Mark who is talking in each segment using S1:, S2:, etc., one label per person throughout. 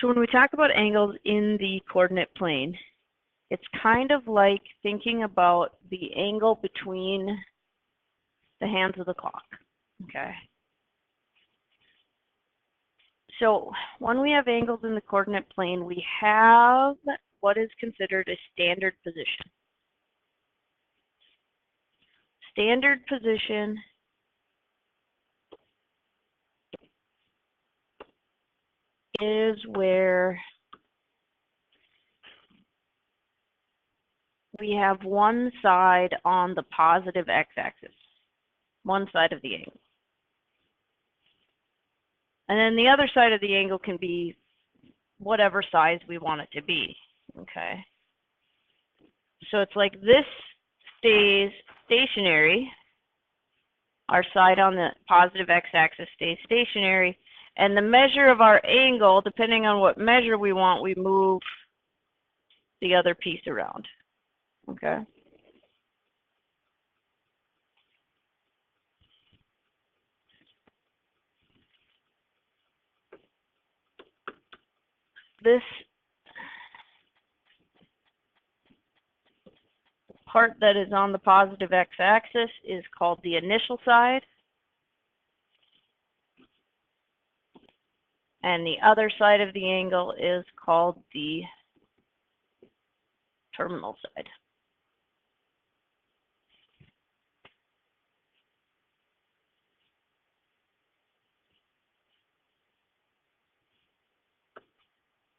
S1: So when we talk about angles in the coordinate plane, it's kind of like thinking about the angle between the hands of the clock, okay? So when we have angles in the coordinate plane, we have what is considered a standard position. Standard position is where we have one side on the positive x-axis, one side of the angle. And then the other side of the angle can be whatever size we want it to be, okay? So it's like this stays stationary. Our side on the positive x-axis stays stationary. And the measure of our angle, depending on what measure we want, we move the other piece around, okay? This part that is on the positive x-axis is called the initial side. And the other side of the angle is called the terminal side.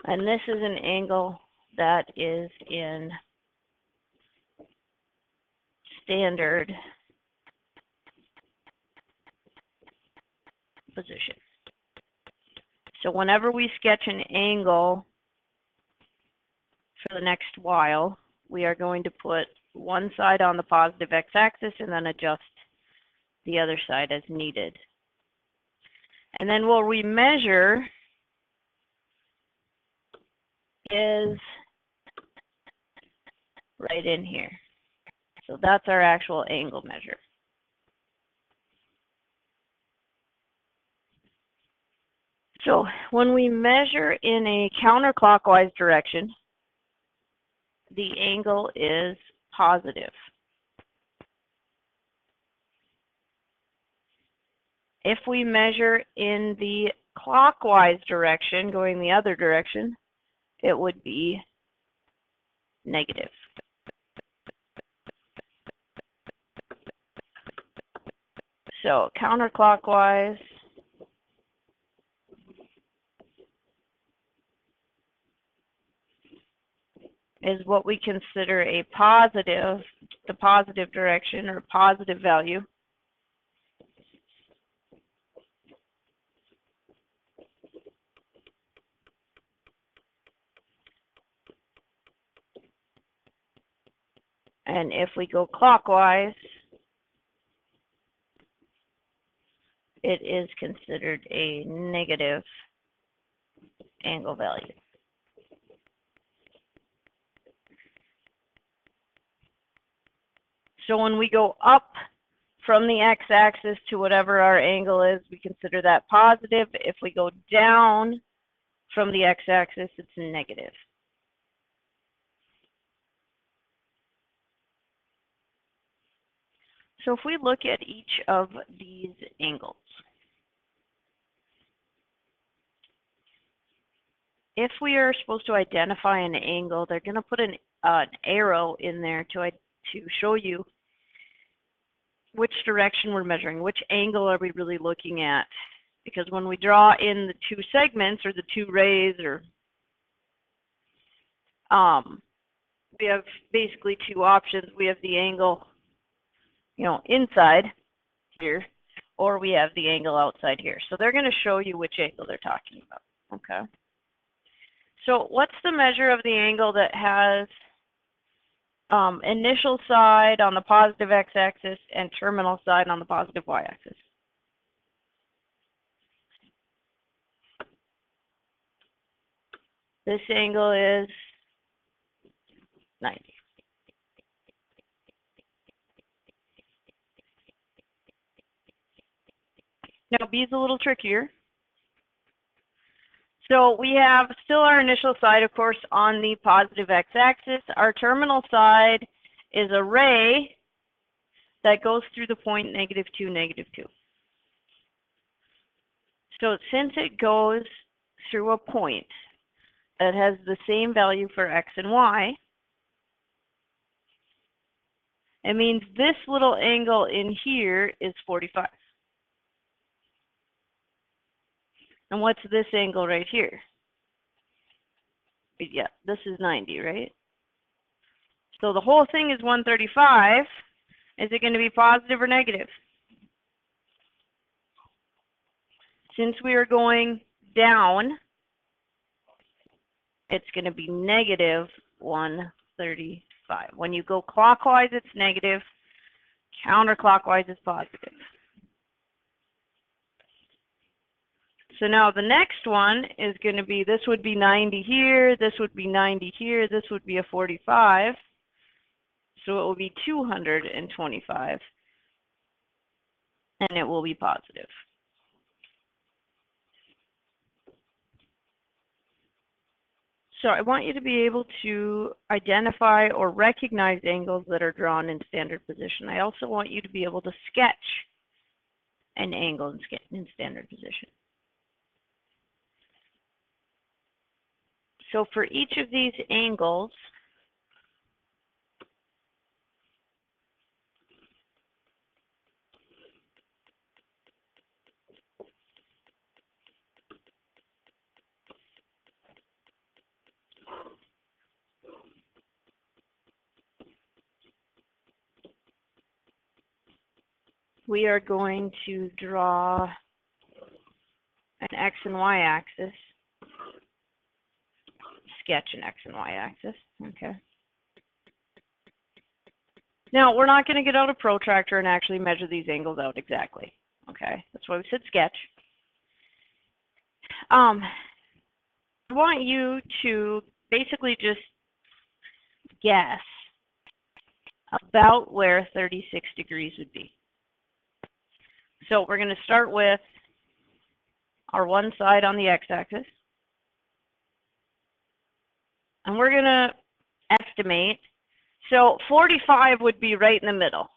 S1: And this is an angle that is in standard position. So whenever we sketch an angle for the next while, we are going to put one side on the positive x-axis and then adjust the other side as needed. And then what we measure is right in here. So that's our actual angle measure. So when we measure in a counterclockwise direction, the angle is positive. If we measure in the clockwise direction, going the other direction, it would be negative. So counterclockwise is what we consider a positive, the positive direction or positive value. And if we go clockwise, it is considered a negative angle value. So when we go up from the x-axis to whatever our angle is, we consider that positive. If we go down from the x-axis, it's negative. So if we look at each of these angles, if we are supposed to identify an angle, they're going to put an arrow in there to show you which direction we're measuring, which angle are we really looking at. Because when we draw in the two segments or the two rays, or we have basically two options. We have the angle, you know, inside here, or we have the angle outside here. So they're going to show you which angle they're talking about. Okay. So what's the measure of the angle that has initial side on the positive x-axis and terminal side on the positive y-axis? This angle is 90. Now B is a little trickier. So we have still our initial side, of course, on the positive x-axis. Our terminal side is a ray that goes through the point -2, -2. So since it goes through a point that has the same value for x and y, it means this little angle in here is 45. And what's this angle right here? Yeah, this is 90, right? So the whole thing is 135. Is it going to be positive or negative? Since we are going down, it's going to be negative 135. When you go clockwise, it's negative. Counterclockwise is positive. So now the next one is going to be, this would be 90 here, this would be 90 here, this would be a 45. So it will be 225, and it will be positive. So I want you to be able to identify or recognize angles that are drawn in standard position. I also want you to be able to sketch an angle in standard position. So for each of these angles, we are going to draw an x and y axis, sketch an x and y axis, okay. Now, we're not going to get out a protractor and actually measure these angles out exactly, okay? That's why we said sketch. I want you to basically just guess about where 36 degrees would be. So we're going to start with our one side on the x-axis. And we're going to estimate. So 45 would be right in the middle.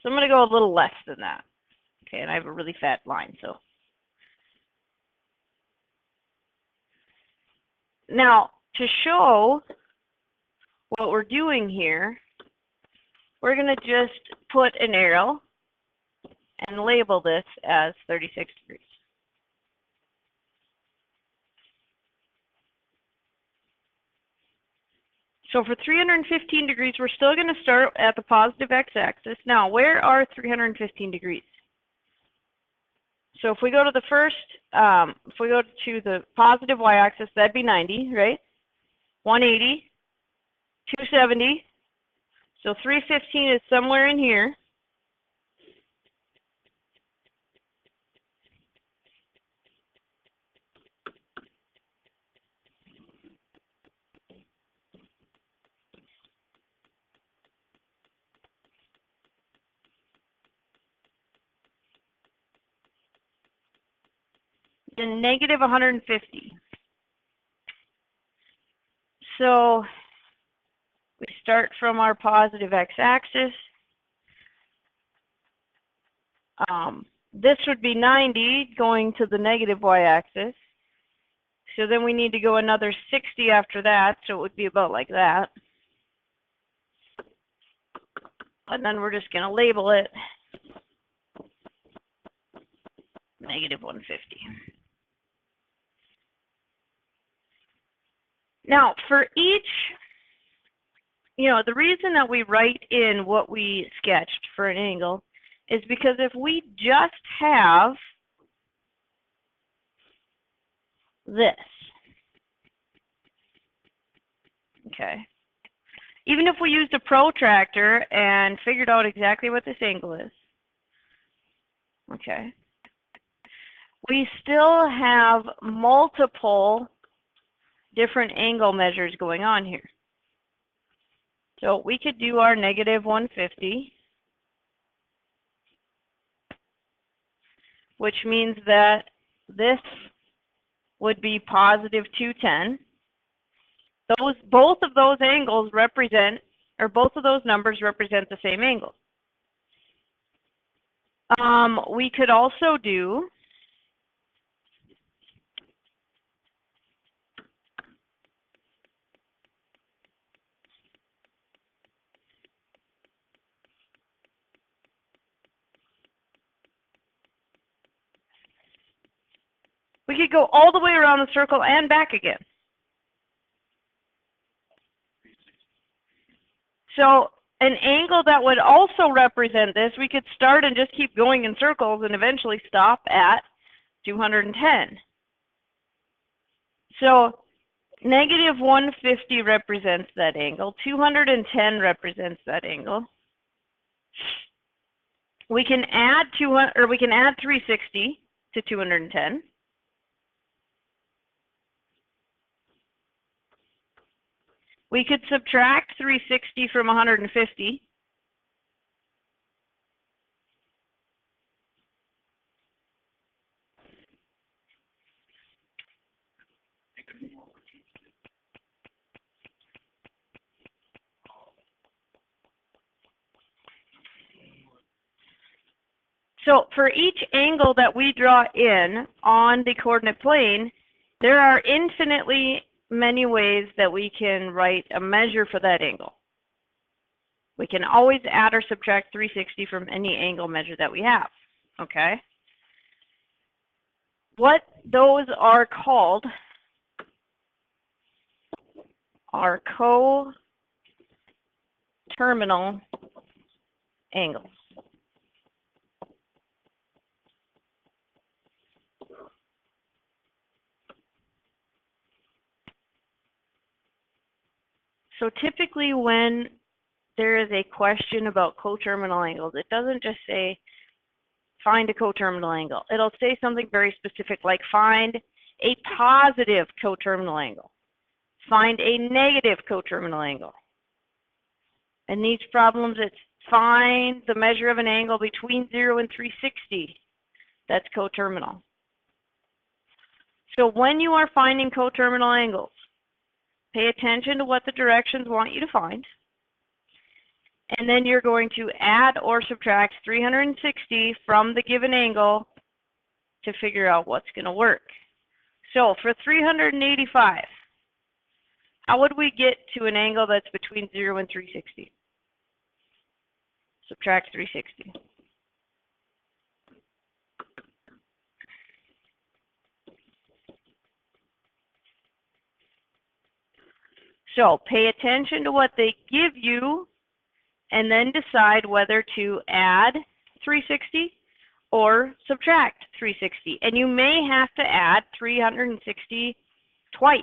S1: So I'm going to go a little less than that. Okay, and I have a really fat line, so. Now, to show what we're doing here, we're going to just put an arrow and label this as 36 degrees. So for 315 degrees, we're still going to start at the positive x-axis. Now, where are 315 degrees? So if we go to the first, if we go to the positive y-axis, that'd be 90, right? 180, 270. So 315 is somewhere in here. And negative 150. So we start from our positive x-axis. This would be 90 going to the negative y-axis. So then we need to go another 60 after that, so it would be about like that. And then we're just going to label it negative 150. Now, for each, the reason that we write in what we sketched for an angle is because if we just have this, okay, even if we used a protractor and figured out exactly what this angle is, okay, we still have multiple different angle measures going on here. So we could do our negative 150, which means that this would be positive 210. Both of those angles represent, or both of those numbers represent the same angle. We could also do we could go all the way around the circle and back again. So an angle that would also represent this, we could start and just keep going in circles and eventually stop at 210. So negative 150 represents that angle. 210 represents that angle. We can add 360 to 210. We could subtract 360 from 150. So for each angle that we draw in on the coordinate plane, there are infinitely many ways that we can write a measure for that angle. We can always add or subtract 360 from any angle measure that we have, okay? What those are called are coterminal angles. So typically when there is a question about coterminal angles, it doesn't just say find a coterminal angle. It'll say something very specific like find a positive coterminal angle, find a negative coterminal angle. In these problems, it's find the measure of an angle between 0 and 360. That's coterminal. So when you are finding coterminal angles, pay attention to what the directions want you to find. And then you're going to add or subtract 360 from the given angle to figure out what's going to work. So for 385, how would we get to an angle that's between 0 and 360? Subtract 360. So pay attention to what they give you and then decide whether to add 360 or subtract 360. And you may have to add 360 twice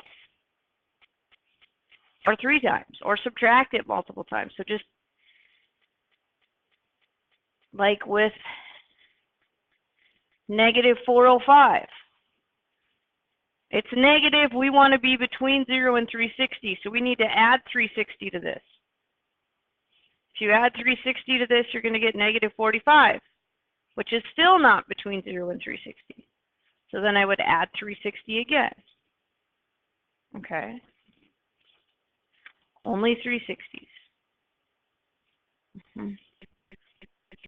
S1: or 3 times or subtract it multiple times. So just like with negative 405. It's negative, we want to be between 0 and 360, so we need to add 360 to this. If you add 360 to this, you're going to get negative 45, which is still not between 0 and 360. So then I would add 360 again. Okay. Only 360s.